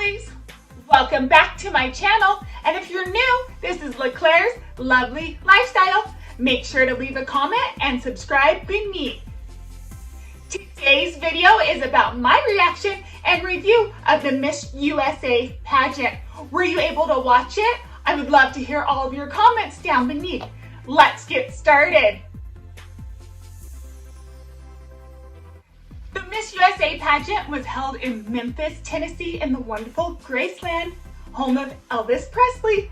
lovelies! Welcome back to my channel, and if you're new, this is LeClaire's Lovely Lifestyle. Make sure to leave a comment and subscribe beneath. Today's video is about my reaction and review of the Miss USA pageant. Were you able to watch it? I would love to hear all of your comments down beneath. Let's get started. The Miss USA pageant was held in Memphis, Tennessee in the wonderful Graceland, home of Elvis Presley.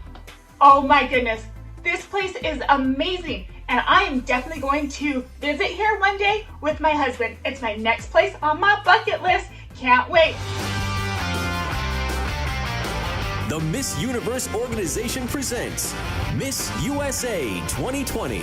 Oh my goodness, this place is amazing and I am definitely going to visit here one day with my husband. It's my next place on my bucket list. Can't wait. The Miss Universe organization presents Miss USA 2020.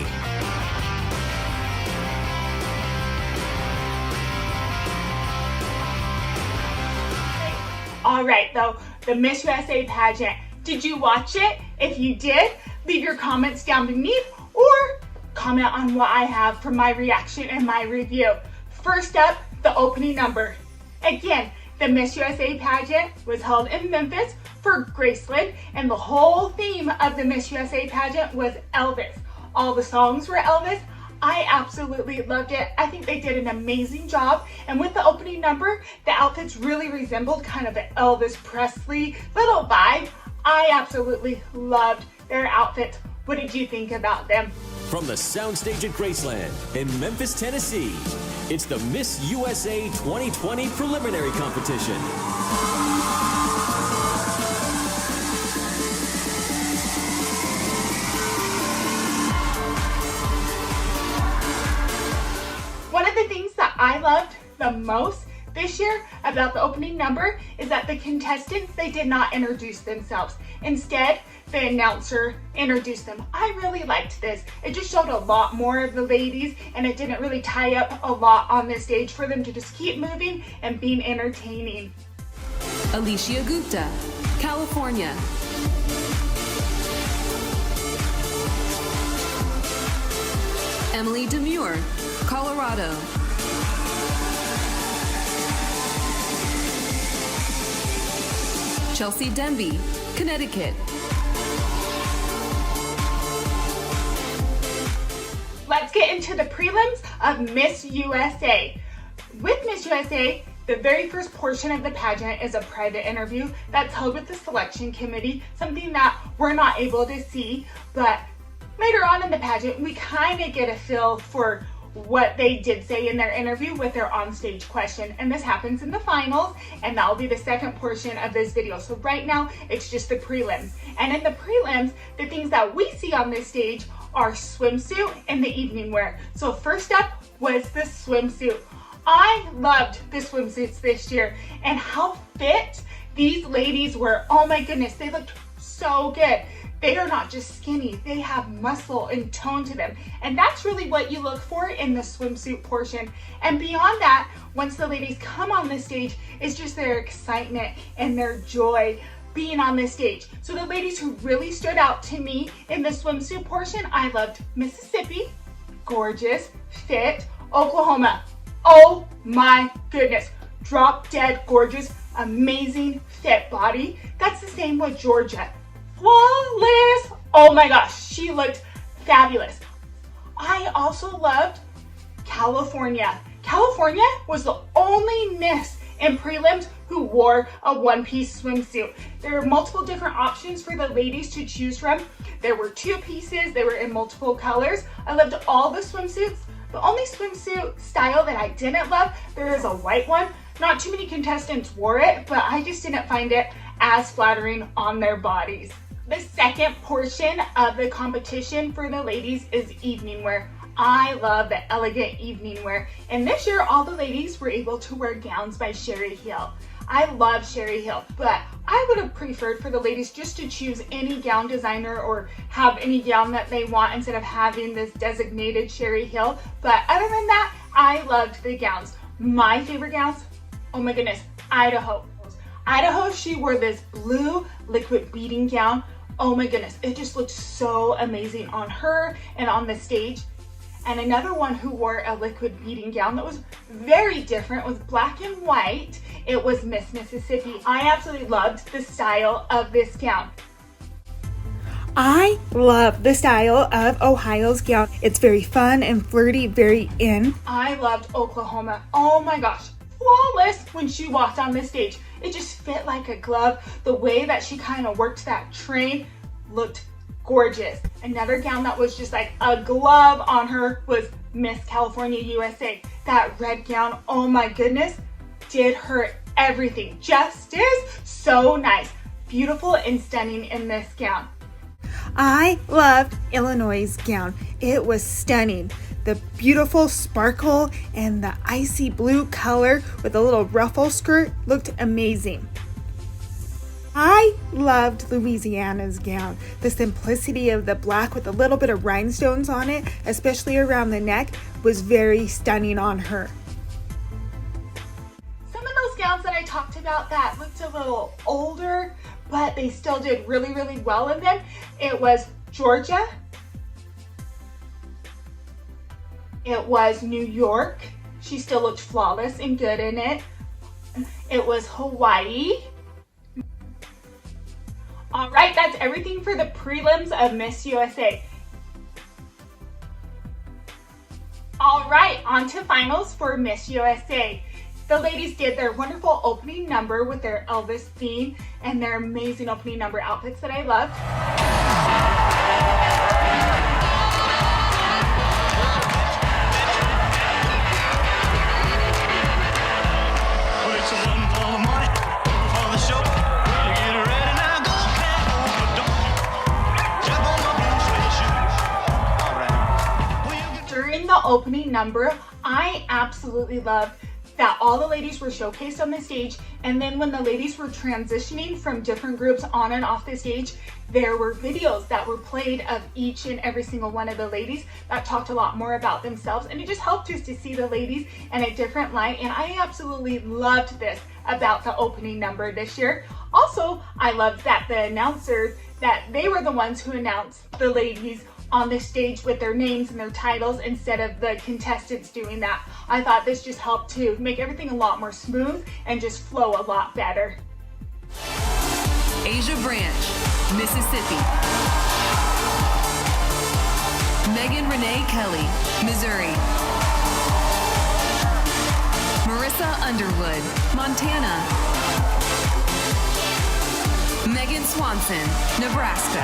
All right, though, the Miss USA pageant. Did you watch it? If you did, leave your comments down beneath or comment on what I have for my reaction and my review. First up, the opening number. Again, the Miss USA pageant was held in Memphis for Graceland, and the whole theme of the Miss USA pageant was Elvis. All the songs were Elvis. I absolutely loved it. I think they did an amazing job. And with the opening number, the outfits really resembled kind of an Elvis Presley little vibe. I absolutely loved their outfits. What did you think about them? From the soundstage at Graceland in Memphis, Tennessee, it's the Miss USA 2020 preliminary competition. One of the things that I loved the most this year about the opening number is that the contestants, they did not introduce themselves. Instead, the announcer introduced them. I really liked this. It just showed a lot more of the ladies and it didn't really tie up a lot on the stage for them to just keep moving and being entertaining. Alicia Gupta, California. Emily Demure, Colorado. Chelsea Denby, Connecticut. Let's get into the prelims of Miss USA. With Miss USA, the very first portion of the pageant is a private interview that's held with the selection committee, something that we're not able to see, but later on in the pageant, we kind of get a feel for what they did say in their interview with their onstage question. And this happens in the finals, and that will be the second portion of this video. So right now, it's just the prelims. And in the prelims, the things that we see on this stage are swimsuit and the evening wear. So first up was the swimsuit. I loved the swimsuits this year and how fit these ladies were. Oh my goodness, they looked so good. They are not just skinny, they have muscle and tone to them. And that's really what you look for in the swimsuit portion. And beyond that, once the ladies come on the stage, it's just their excitement and their joy being on the stage. So the ladies who really stood out to me in the swimsuit portion, I loved Mississippi, gorgeous, fit, Oklahoma. Oh my goodness, drop dead gorgeous, amazing fit body. That's the same with Georgia. Flawless. Oh my gosh, she looked fabulous. I also loved California. California was the only Miss in prelims who wore a one-piece swimsuit. There were multiple different options for the ladies to choose from. There were two pieces, they were in multiple colors. I loved all the swimsuits. The only swimsuit style that I didn't love, there is a white one. Not too many contestants wore it, but I just didn't find it as flattering on their bodies. The second portion of the competition for the ladies is evening wear. I love the elegant evening wear. And this year, all the ladies were able to wear gowns by Sherry Hill. I love Sherry Hill, but I would have preferred for the ladies just to choose any gown designer or have any gown that they want instead of having this designated Sherry Hill. But other than that, I loved the gowns. My favorite gowns, oh my goodness, Idaho. Idaho, she wore this blue liquid beading gown. Oh my goodness, it just looked so amazing on her and on the stage. and another one who wore a liquid beading gown that was very different. It was black and white. It was Miss Mississippi. I absolutely loved the style of this gown. I love the style of Ohio's gown. It's very fun and flirty, very in. I loved Oklahoma. Oh my gosh, flawless when she walked on the stage. It just fit like a glove. The way that she kind of worked that train looked gorgeous. Another gown that was just like a glove on her was Miss California USA. That red gown, oh my goodness, did her everything. Justice, so nice. Beautiful and stunning in this gown. I loved Illinois' gown. It was stunning. The beautiful sparkle and the icy blue color with a little ruffle skirt looked amazing. I loved Louisiana's gown. The simplicity of the black with a little bit of rhinestones on it, especially around the neck, was very stunning on her. Some of those gowns that I talked about that looked a little older, but they still did really, really well in them. It was Georgia. It was New York. She still looked flawless and good in it. It was Hawaii. All right, that's everything for the prelims of Miss USA. All right, on to finals for Miss USA. The ladies did their wonderful opening number with their Elvis theme and their amazing opening number outfits that I loved. During the opening number, I absolutely loved that all the ladies were showcased on the stage, and then when the ladies were transitioning from different groups on and off the stage, there were videos that were played of each and every single one of the ladies that talked a lot more about themselves, and it just helped us to see the ladies in a different light, and I absolutely loved this about the opening number this year. Also, I loved that the announcers, that they were the ones who announced the ladies on the stage with their names and their titles instead of the contestants doing that. I thought this just helped to make everything a lot more smooth and just flow a lot better. Asia Branch, Mississippi. Megan Renee Kelly, Missouri. Marissa Underwood, Montana. Megan Swanson, Nebraska.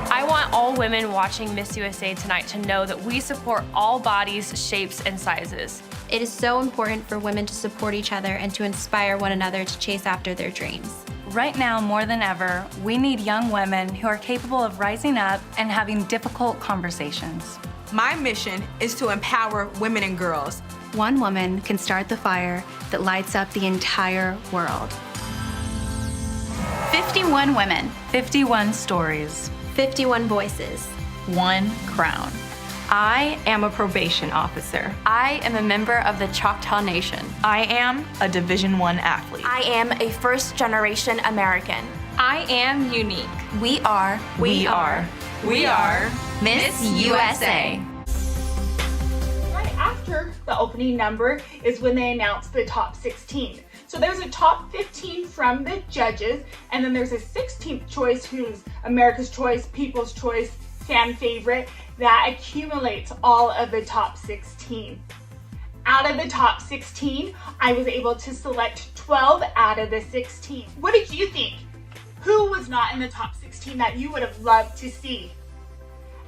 I want all women watching Miss USA tonight to know that we support all bodies, shapes, and sizes. It is so important for women to support each other and to inspire one another to chase after their dreams. Right now, more than ever, we need young women who are capable of rising up and having difficult conversations. My mission is to empower women and girls. One woman can start the fire that lights up the entire world. 51 women, 51 stories, 51 voices, one crown. I am a probation officer. I am a member of the Choctaw Nation. I am a Division I athlete. I am a first-generation American. I am unique. We are Miss USA. Right after the opening number is when they announced the top 16. So there's a top 15 from the judges, and then there's a 16th choice who's America's Choice, People's Choice, fan favorite, that accumulates all of the top 16. Out of the top 16, I was able to select 12 out of the 16. What did you think? Who was not in the top 16 that you would have loved to see?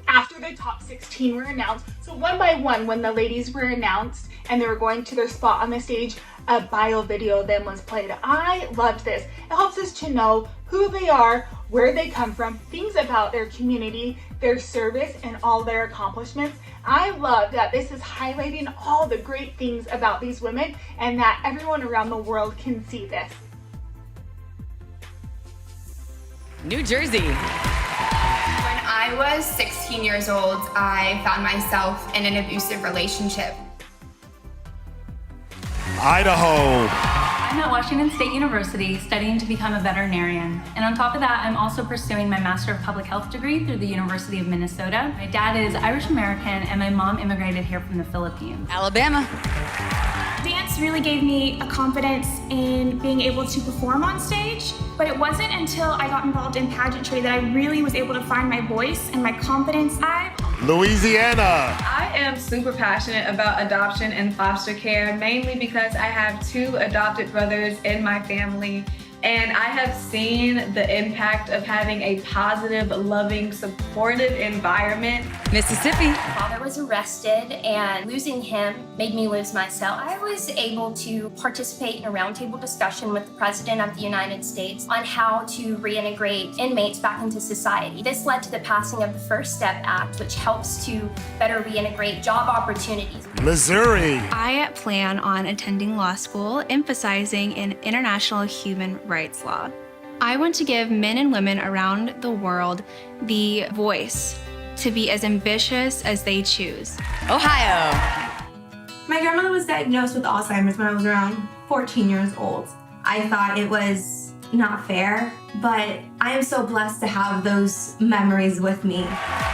After the top 16 were announced, so one by one, when the ladies were announced and they were going to their spot on the stage, a bio video of them was played. I loved this. It helps us to know who they are, where they come from, things about their community, their service, and all their accomplishments. I love that this is highlighting all the great things about these women and that everyone around the world can see this. New Jersey. When I was 16 years old, I found myself in an abusive relationship. Idaho. I'm at Washington State University studying to become a veterinarian. And on top of that, I'm also pursuing my Master of Public Health degree through the University of Minnesota. My dad is Irish American and my mom immigrated here from the Philippines. Alabama. Dance really gave me a confidence in being able to perform on stage, but it wasn't until I got involved in pageantry that I really was able to find my voice and my confidence. Louisiana. I am super passionate about adoption and foster care, mainly because I have 2 adopted brothers in my family. And I have seen the impact of having a positive, loving, supportive environment. Mississippi. My father was arrested, and losing him made me lose myself. I was able to participate in a roundtable discussion with the President of the United States on how to reintegrate inmates back into society. This led to the passing of the First Step Act, which helps to better reintegrate job opportunities. Missouri. I plan on attending law school, emphasizing in international human rights law. I want to give men and women around the world the voice to be as ambitious as they choose. Ohio. My grandmother was diagnosed with Alzheimer's when I was around 14 years old. I thought it was not fair, but I am so blessed to have those memories with me.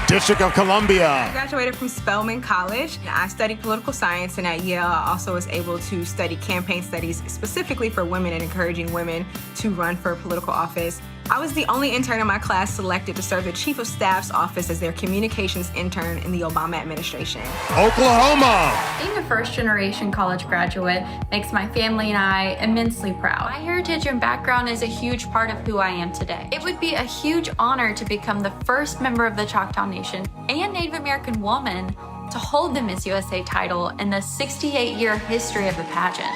District of Columbia. I graduated from Spelman College. I studied political science, and at Yale I also was able to study campaign studies specifically for women and encouraging women to run for political office. I was the only intern in my class selected to serve the Chief of Staff's office as their communications intern in the Obama administration. Oklahoma. Being a first-generation college graduate makes my family and I immensely proud. My heritage and background is a huge part of who I am today. It would be a huge honor to become the first member of the Choctaw Nation and Native American woman to hold the Miss USA title in the 68-year history of the pageant.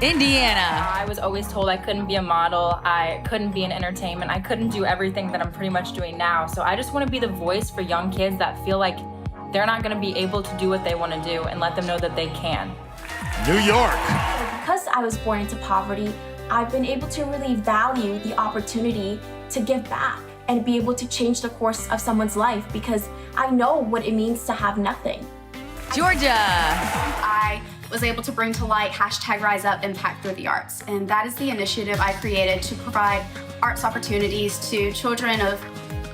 Indiana. I was always told I couldn't be a model, I couldn't be in entertainment, I couldn't do everything that I'm pretty much doing now. So I just want to be the voice for young kids that feel like they're not going to be able to do what they want to do, and let them know that they can. New York. Because I was born into poverty, I've been able to really value the opportunity to give back and be able to change the course of someone's life, because I know what it means to have nothing. Georgia. I was able to bring to light #RiseUp Impact Through the Arts, and that is the initiative I created to provide arts opportunities to children of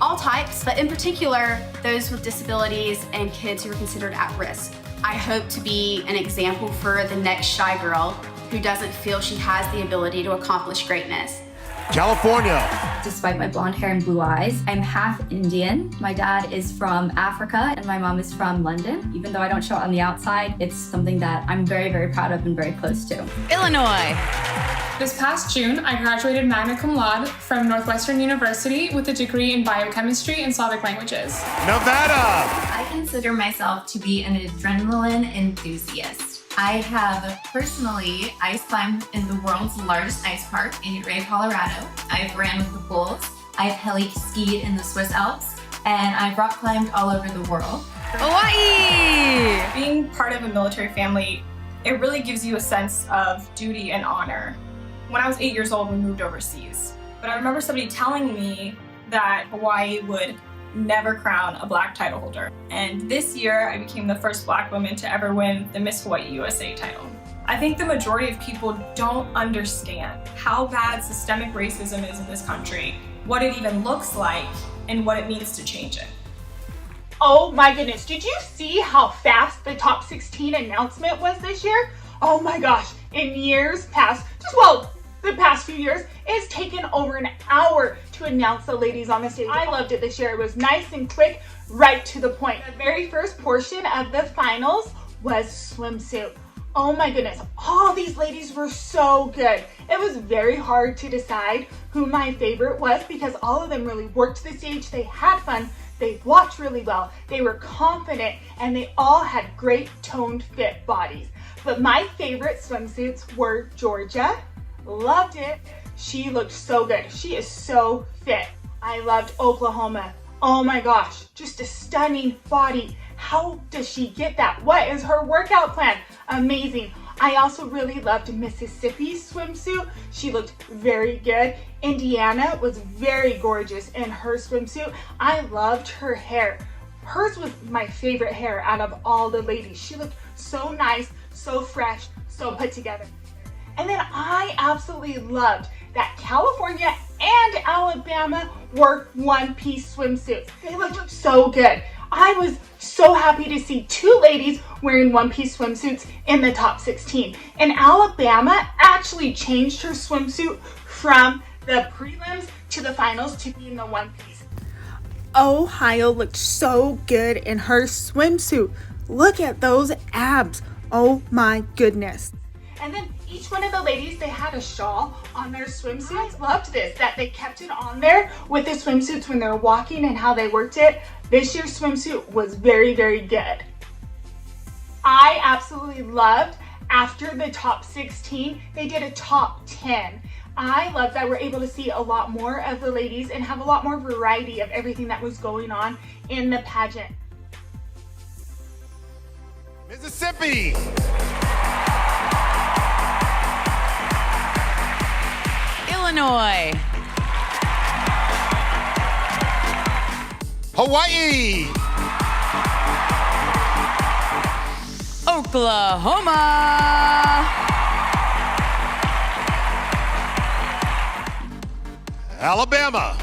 all types, but in particular those with disabilities and kids who are considered at risk. I hope to be an example for the next shy girl who doesn't feel she has the ability to accomplish greatness. California. Despite my blonde hair and blue eyes, I'm half Indian. My dad is from Africa and my mom is from London. Even though I don't show it on the outside, it's something that I'm very, very proud of and very close to. Illinois. This past June, I graduated magna cum laude from Northwestern University with a degree in biochemistry and Slavic languages. Nevada. I consider myself to be an adrenaline enthusiast. I have personally ice climbed in the world's largest ice park in Ray, Colorado. I've ran with the bulls. I've heli-skied in the Swiss Alps, and I've rock climbed all over the world. Hawaii! Being part of a military family, it really gives you a sense of duty and honor. When I was 8 years old, we moved overseas. But I remember somebody telling me that Hawaii would never crown a Black title holder. And this year, I became the first Black woman to ever win the Miss Hawaii USA title. I think the majority of people don't understand how bad systemic racism is in this country, what it even looks like, and what it means to change it. Oh my goodness, did you see how fast the top 16 announcement was this year? Oh my gosh, in years past, the past few years, it's taken over an hour to announce the ladies on the stage. I loved it this year. It was nice and quick, right to the point. The very first portion of the finals was swimsuit. Oh my goodness, all these ladies were so good. It was very hard to decide who my favorite was because all of them really worked the stage. They had fun, they walked really well, they were confident, and they all had great toned fit bodies. But my favorite swimsuits were Georgia. Loved it. She looked so good. She is so fit. I loved Oklahoma. Oh my gosh, just a stunning body. How does she get that? What is her workout plan? Amazing. I also really loved Mississippi's swimsuit. She looked very good. Indiana was very gorgeous in her swimsuit. I loved her hair. Hers was my favorite hair out of all the ladies. She looked so nice, so fresh, so put together. And then I absolutely loved that California and Alabama wore one-piece swimsuits. They looked so good. I was so happy to see 2 ladies wearing one-piece swimsuits in the top 16. And Alabama actually changed her swimsuit from the prelims to the finals to being the one-piece. Ohio looked so good in her swimsuit. Look at those abs. Oh my goodness. And then each one of the ladies, they had a shawl on their swimsuits. I loved this, that they kept it on there with the swimsuits when they're walking and how they worked it. This year's swimsuit was very, very good. I absolutely loved, after the top 16, they did a top 10. I love that we're able to see a lot more of the ladies and have a lot more variety of everything that was going on in the pageant. Mississippi. Illinois. Hawaii. Oklahoma. Alabama.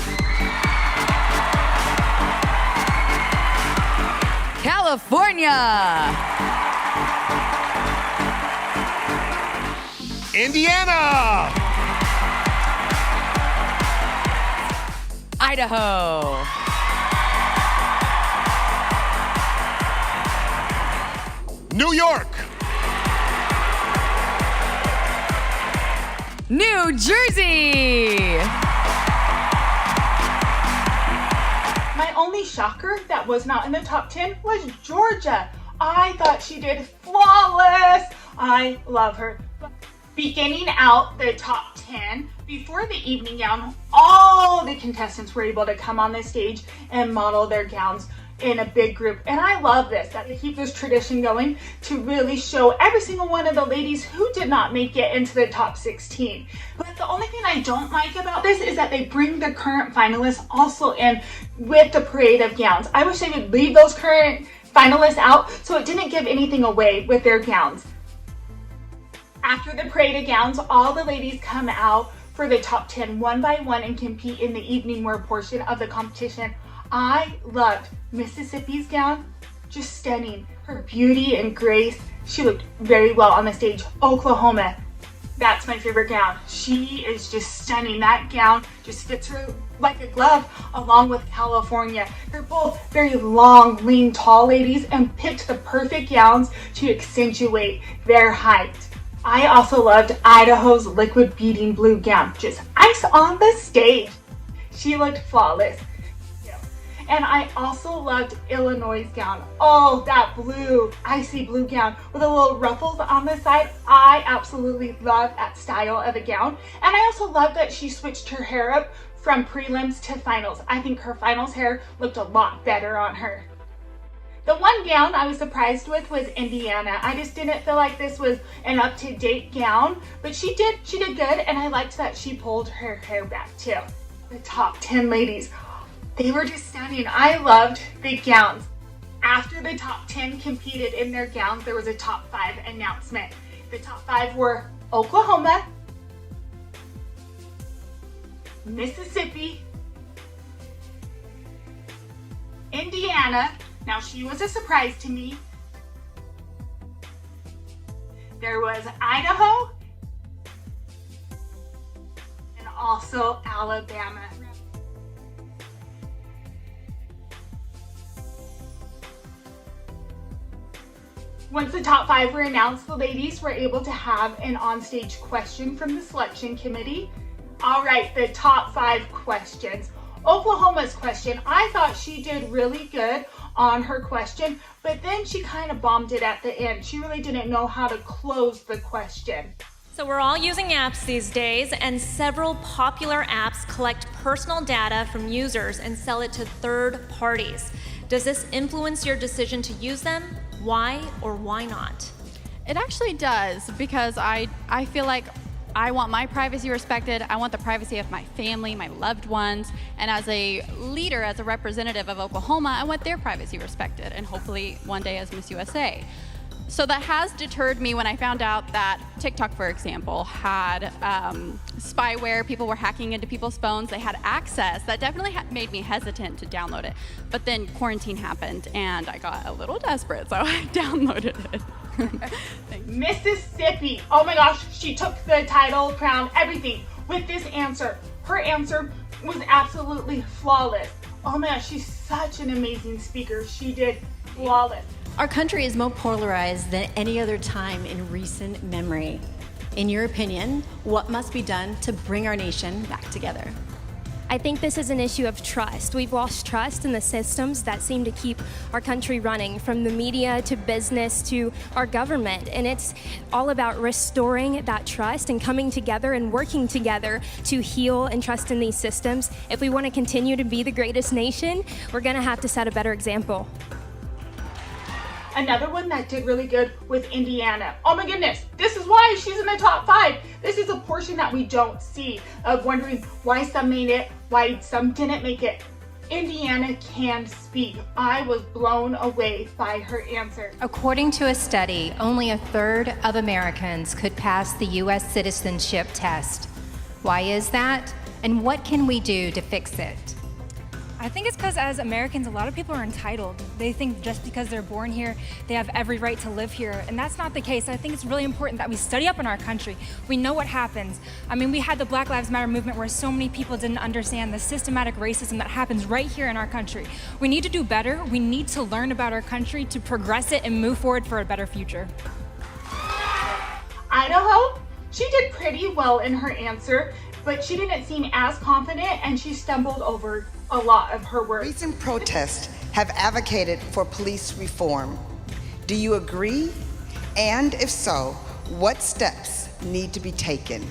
California. Indiana. Idaho. New York. New Jersey. My only shocker that was not in the top 10 was Georgia. I thought she did flawless. I love her. Beginning out the top 10, before the evening gown, all the contestants were able to come on the stage and model their gowns in a big group. And I love this, that they keep this tradition going to really show every single one of the ladies who did not make it into the top 16. But the only thing I don't like about this is that they bring the current finalists also in with the parade of gowns. I wish they would leave those current finalists out so it didn't give anything away with their gowns. After the parade of gowns, all the ladies come out for the top 10 one by one and compete in the evening wear portion of the competition. I loved Mississippi's gown, just stunning. Her beauty and grace, she looked very well on the stage. Oklahoma, that's my favorite gown. She is just stunning. That gown just fits her like a glove, along with California. They're both very long, lean, tall ladies and picked the perfect gowns to accentuate their height. I also loved Idaho's liquid beading blue gown, just ice on the stage. She looked flawless. And I also loved Illinois' gown. Oh, that blue, icy blue gown with the little ruffles on the side. I absolutely love that style of a gown. And I also love that she switched her hair up from prelims to finals. I think her finals hair looked a lot better on her. The one gown I was surprised with was Indiana. I just didn't feel like this was an up-to-date gown, but she did good, and I liked that she pulled her hair back too. The top 10 ladies, they were just stunning. I loved the gowns. After the top 10 competed in their gowns, there was a top 5 announcement. The top 5 were Oklahoma, Mississippi, Indiana. Now she was a surprise to me. There was Idaho and also Alabama. Once the top 5 were announced, the ladies were able to have an onstage question from the selection committee. All right, the top 5 questions. Oklahoma's question, I thought she did really good on her question, but then she kind of bombed it at the end. She really didn't know how to close the question. So we're all using apps these days, and several popular apps collect personal data from users and sell it to third parties. Does this influence your decision to use them? Why or why not? It actually does, because I feel like I want my privacy respected. I want the privacy of my family, my loved ones, and as a leader, as a representative of Oklahoma, I want their privacy respected, and hopefully one day as Miss USA. So that has deterred me when I found out that TikTok, for example, had spyware. People were hacking into people's phones. They had access. That definitely made me hesitant to download it. But then quarantine happened, and I got a little desperate, so I downloaded it. Mississippi. Oh my gosh, she took the title, crown, everything with this answer. Her answer was absolutely flawless. Oh my gosh, she's such an amazing speaker. She did flawless. Our country is more polarized than any other time in recent memory. In your opinion, what must be done to bring our nation back together? I think this is an issue of trust. We've lost trust in the systems that seem to keep our country running, from the media to business to our government. And it's all about restoring that trust and coming together and working together to heal and trust in these systems. If we want to continue to be the greatest nation, we're going to have to set a better example. Another one that did really good was Indiana. Oh my goodness, this is why she's in the top 5. This is a portion that we don't see of wondering why some made it, why some didn't make it. Indiana can speak. I was blown away by her answer. According to a study, only a third of Americans could pass the U.S. citizenship test. Why is that? And what can we do to fix it? I think it's because as Americans, a lot of people are entitled. They think just because they're born here, they have every right to live here. And that's not the case. I think it's really important that we study up in our country. We know what happens. I mean, we had the Black Lives Matter movement where so many people didn't understand the systematic racism that happens right here in our country. We need to do better. We need to learn about our country to progress it and move forward for a better future. Idaho, she did pretty well in her answer, but she didn't seem as confident and she stumbled over a lot of her words. Recent protests have advocated for police reform. Do you agree? And if so, what steps need to be taken?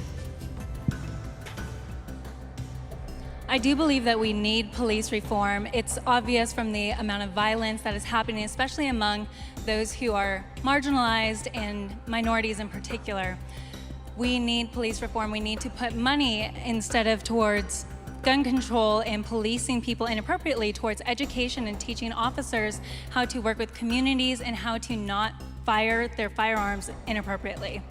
I do believe that we need police reform. It's obvious from the amount of violence that is happening, especially among those who are marginalized and minorities in particular. We need police reform. We need to put money instead of towards gun control and policing people inappropriately, towards education and teaching officers how to work with communities and how to not fire their firearms inappropriately.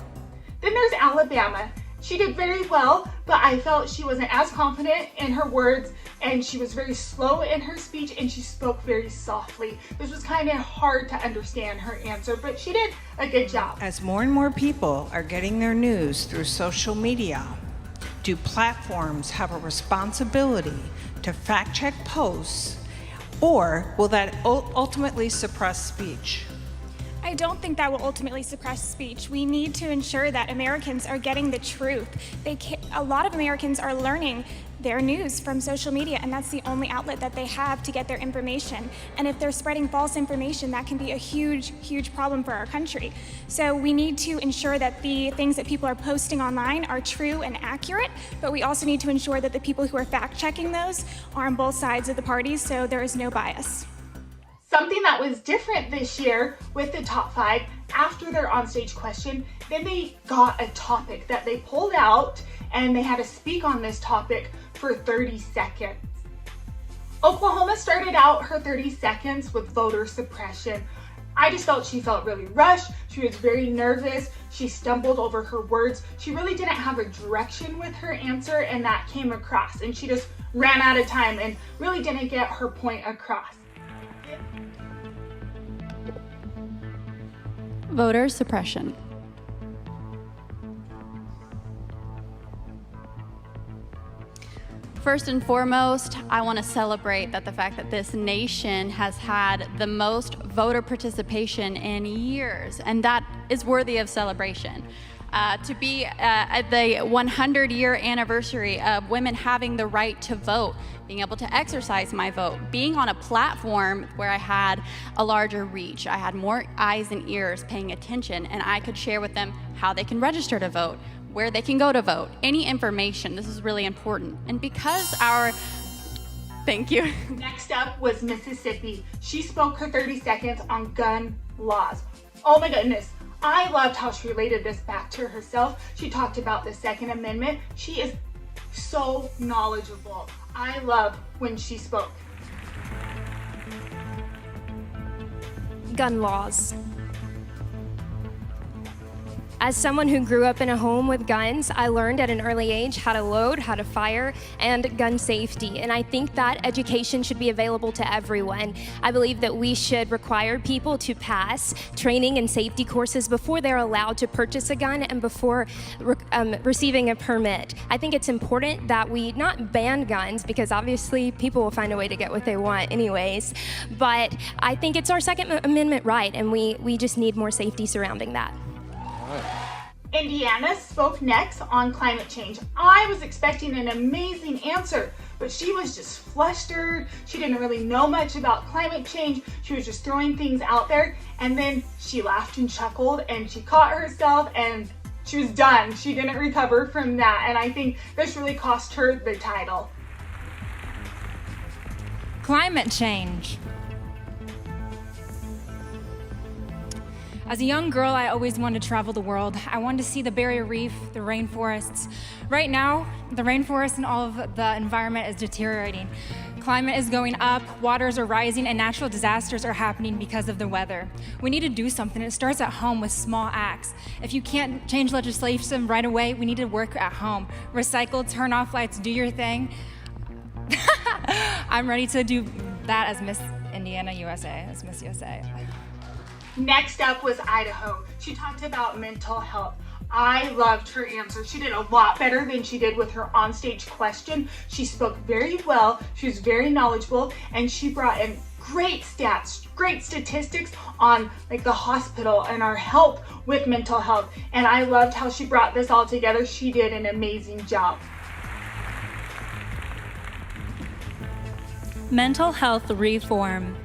Then there's Alabama. She did very well, but I felt she wasn't as confident in her words, and she was very slow in her speech, and she spoke very softly. This was kind of hard to understand her answer, but she did a good job. As more and more people are getting their news through social media, do platforms have a responsibility to fact-check posts, or will that ultimately suppress speech? I don't think that will ultimately suppress speech. We need to ensure that Americans are getting the truth. A lot of Americans are learning their news from social media, and that's the only outlet that they have to get their information. And if they're spreading false information, that can be a huge, huge problem for our country. So we need to ensure that the things that people are posting online are true and accurate, but we also need to ensure that the people who are fact-checking those are on both sides of the party, so there is no bias. Something that was different this year with the top 5, after their onstage question, then they got a topic that they pulled out and they had to speak on this topic for 30 seconds. Oklahoma started out her 30 seconds with voter suppression. I just felt she felt really rushed. She was very nervous. She stumbled over her words. She really didn't have a direction with her answer, and that came across. And she just ran out of time and really didn't get her point across. Voter suppression. First and foremost, I want to celebrate the fact that this nation has had the most voter participation in years, and that is worthy of celebration. To be at the 100-year anniversary of women having the right to vote, being able to exercise my vote, being on a platform where I had a larger reach, I had more eyes and ears paying attention, and I could share with them how they can register to vote, where they can go to vote, any information. This is really important. And because thank you. Next up was Mississippi. She spoke her 30 seconds on gun laws. Oh my goodness. I loved how she related this back to herself. She talked about the Second Amendment. She is so knowledgeable. I love when she spoke. Gun laws. As someone who grew up in a home with guns, I learned at an early age how to load, how to fire, and gun safety. And I think that education should be available to everyone. I believe that we should require people to pass training and safety courses before they're allowed to purchase a gun and before receiving a permit. I think it's important that we not ban guns, because obviously people will find a way to get what they want anyways, but I think it's our Second Amendment right, and we just need more safety surrounding that. Indiana spoke next on climate change. I was expecting an amazing answer, but she was just flustered. She didn't really know much about climate change. She was just throwing things out there, and then she laughed and chuckled, and she caught herself, and she was done. She didn't recover from that, and I think this really cost her the title. Climate change. As a young girl, I always wanted to travel the world. I wanted to see the barrier reef, the rainforests. Right now, the rainforest and all of the environment is deteriorating. Climate is going up, waters are rising, and natural disasters are happening because of the weather. We need to do something. It starts at home with small acts. If you can't change legislation right away, we need to work at home. Recycle, turn off lights, do your thing. I'm ready to do that as Miss Indiana USA, as Miss USA. Next up was Idaho. She talked about mental health. I loved her answer. She did a lot better than she did with her onstage question. She spoke very well, she was very knowledgeable, and she brought in great stats, great statistics on like the hospital and our help with mental health. And I loved how she brought this all together. She did an amazing job. Mental health reform.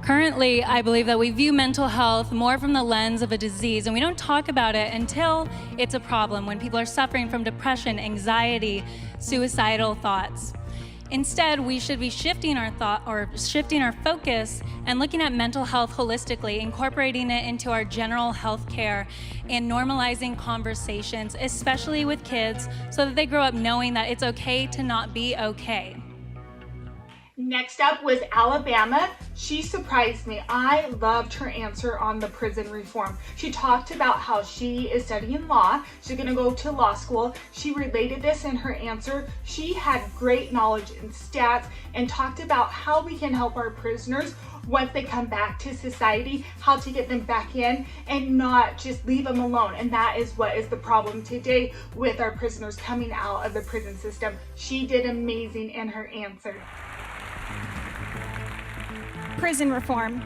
Currently, I believe that we view mental health more from the lens of a disease, and we don't talk about it until it's a problem, when people are suffering from depression, anxiety, suicidal thoughts. Instead, we should be shifting our focus and looking at mental health holistically, incorporating it into our general health care and normalizing conversations, especially with kids, so that they grow up knowing that it's okay to not be okay. Next up was Alabama. She surprised me. I loved her answer on the prison reform. She talked about how she is studying law. She's going to go to law school. She related this in her answer. She had great knowledge in stats and talked about how we can help our prisoners once they come back to society, how to get them back in and not just leave them alone. And that is what is the problem today with our prisoners coming out of the prison system. She did amazing in her answer. Prison reform.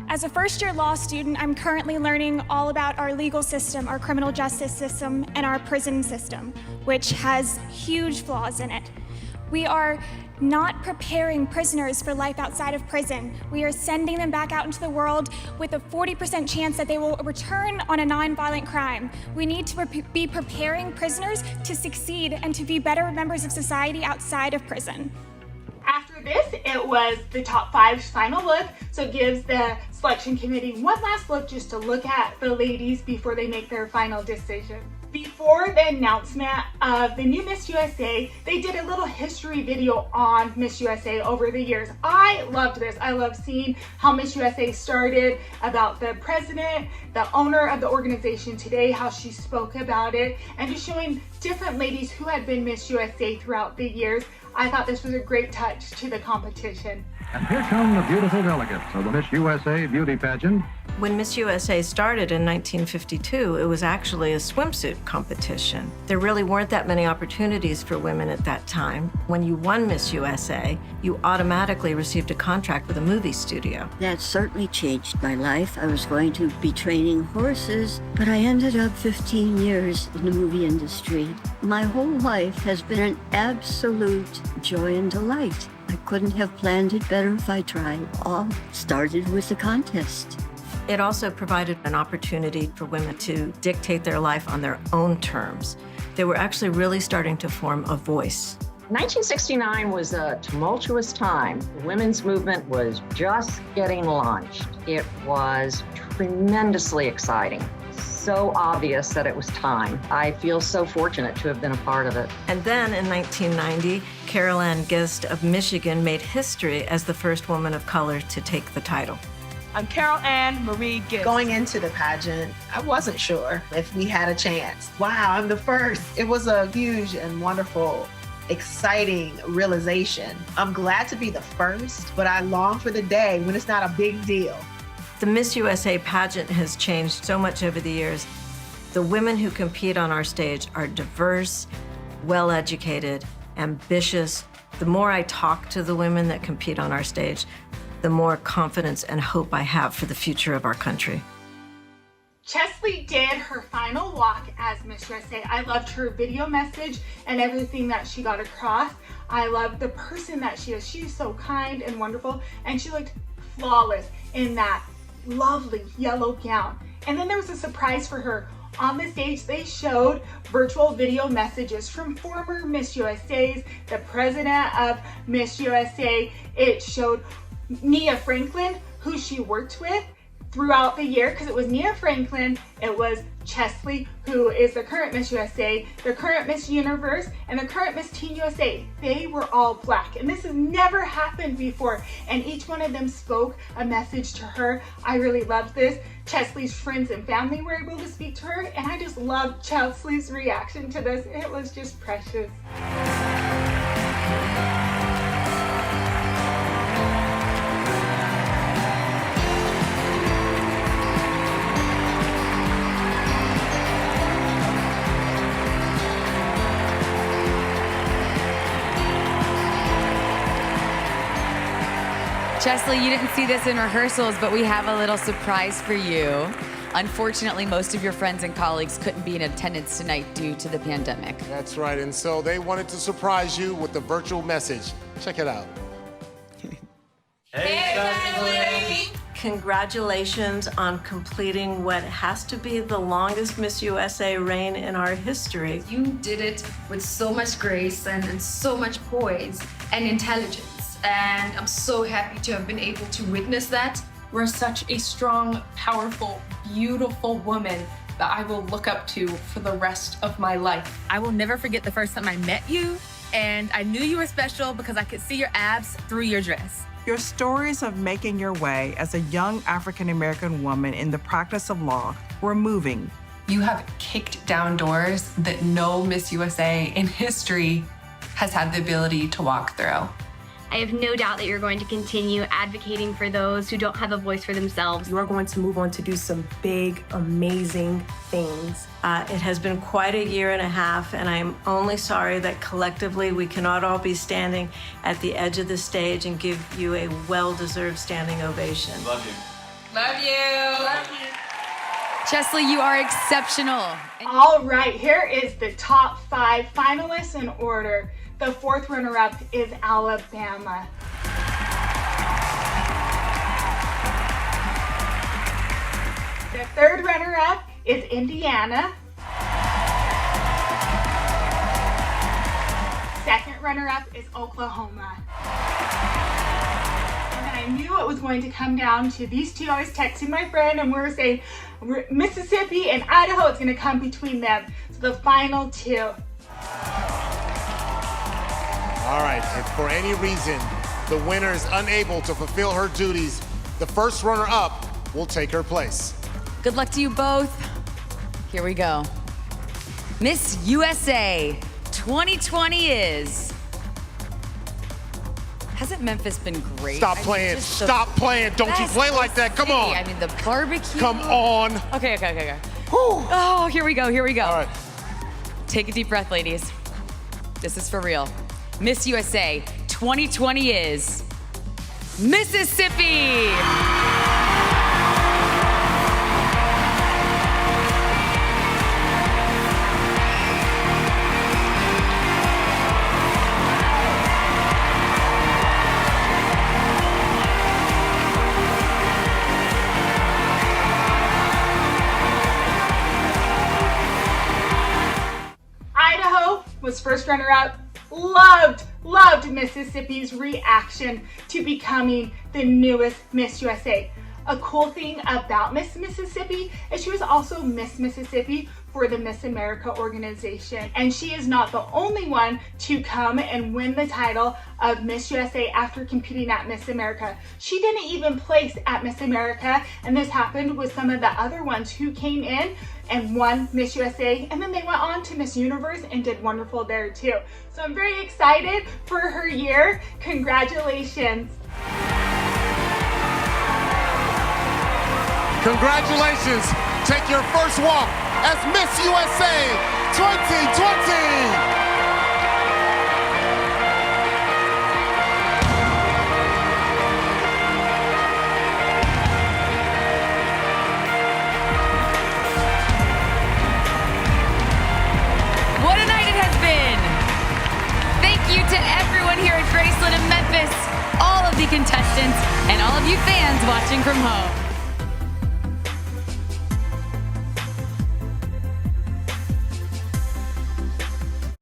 As a first-year law student, I'm currently learning all about our legal system, our criminal justice system, and our prison system, which has huge flaws in it. We are not preparing prisoners for life outside of prison. We are sending them back out into the world with a 40% chance that they will return on a non-violent crime. We need to be preparing prisoners to succeed and to be better members of society outside of prison. After this, it was the top 5's final look, so it gives the selection committee one last look just to look at the ladies before they make their final decision. Before the announcement of the new Miss USA, they did a little history video on Miss USA over the years. I loved this. I love seeing how Miss USA started, about the president, the owner of the organization today, how she spoke about it, and just showing different ladies who had been Miss USA throughout the years. I thought this was a great touch to the competition. And here come the beautiful delegates of the Miss USA beauty pageant. When Miss USA started in 1952, it was actually a swimsuit competition. There really weren't that many opportunities for women at that time. When you won Miss USA, you automatically received a contract with a movie studio. That certainly changed my life. I was going to be training horses, but I ended up 15 years in the movie industry. My whole life has been an absolute joy and delight. I couldn't have planned it better if I tried. All started with the contest. It also provided an opportunity for women to dictate their life on their own terms. They were actually really starting to form a voice. 1969 was a tumultuous time. The women's movement was just getting launched. It was tremendously exciting. so obvious that it was time. I feel so fortunate to have been a part of it. And then in 1990, Carol Ann Gist of Michigan made history as the first woman of color to take the title. I'm Carol Ann Marie Gist. Going into the pageant, I wasn't sure if we had a chance. Wow, I'm the first. It was a huge and wonderful, exciting realization. I'm glad to be the first, but I long for the day when it's not a big deal. The Miss USA pageant has changed so much over the years. The women who compete on our stage are diverse, well-educated, ambitious. The more I talk to the women that compete on our stage, the more confidence and hope I have for the future of our country. Chesley did her final walk as Miss USA. I loved her video message and everything that she got across. I loved the person that she is. She's so kind and wonderful, and she looked flawless in that lovely yellow gown. And then there was a surprise for her. On the stage, they showed virtual video messages from former Miss USAs, the president of Miss USA. It showed Nia Franklin, who she worked with throughout the year, because it was Nia Franklin, it was Chesley, who is the current Miss USA, the current Miss Universe, and the current Miss Teen USA. They were all black, and this has never happened before, and each one of them spoke a message to her. I really loved this. Chesley's friends and family were able to speak to her, and I just loved Chesley's reaction to this. It was just precious. Chesley, you didn't see this in rehearsals, but we have a little surprise for you. Unfortunately, most of your friends and colleagues couldn't be in attendance tonight due to the pandemic. That's right, and so they wanted to surprise you with the virtual message. Check it out. Hey, Chesley! Congratulations on completing what has to be the longest Miss USA reign in our history. You did it with so much grace and so much poise and intelligence. And I'm so happy to have been able to witness that. We're such a strong, powerful, beautiful woman that I will look up to for the rest of my life. I will never forget the first time I met you, and I knew you were special because I could see your abs through your dress. Your stories of making your way as a young African-American woman in the practice of law were moving. You have kicked down doors that no Miss USA in history has had the ability to walk through. I have no doubt that you're going to continue advocating for those who don't have a voice for themselves. You are going to move on to do some big, amazing things. It has been quite a year and a half, and I'm only sorry that collectively we cannot all be standing at the edge of the stage and give you a well-deserved standing ovation. Love you. Love you. Love you. Chesley, you are exceptional. All right, here is the top 5 finalists in order. The 4th runner-up is Alabama. The 3rd runner-up is Indiana. 2nd runner-up is Oklahoma. And I knew it was going to come down to these two. I was texting my friend and we were saying Mississippi and Idaho is going to come between them. So the final 2. All right, if for any reason the winner is unable to fulfill her duties, the first runner-up will take her place. Good luck to you both. Here we go. Miss USA 2020 is... Hasn't Memphis been great? Stop playing. Stop playing. Don't you play like that. Come on. I mean, the barbecue. Come on. Okay. Oh, here we go. All right. Take a deep breath, ladies. This is for real. Miss USA 2020 is Mississippi. Idaho was first runner-up. Loved Mississippi's reaction to becoming the newest Miss USA. A cool thing about Miss Mississippi is she was also Miss Mississippi for the Miss America organization. And she is not the only one to come and win the title of Miss USA after competing at Miss America. She didn't even place at Miss America, and this happened with some of the other ones who came in and won Miss USA, and then they went on to Miss Universe and did wonderful there too. So I'm very excited for her year. Congratulations. Congratulations. Take your first walk as Miss USA 2020. What a night it has been! Thank you to everyone here at Graceland and Memphis, all of the contestants, and all of you fans watching from home.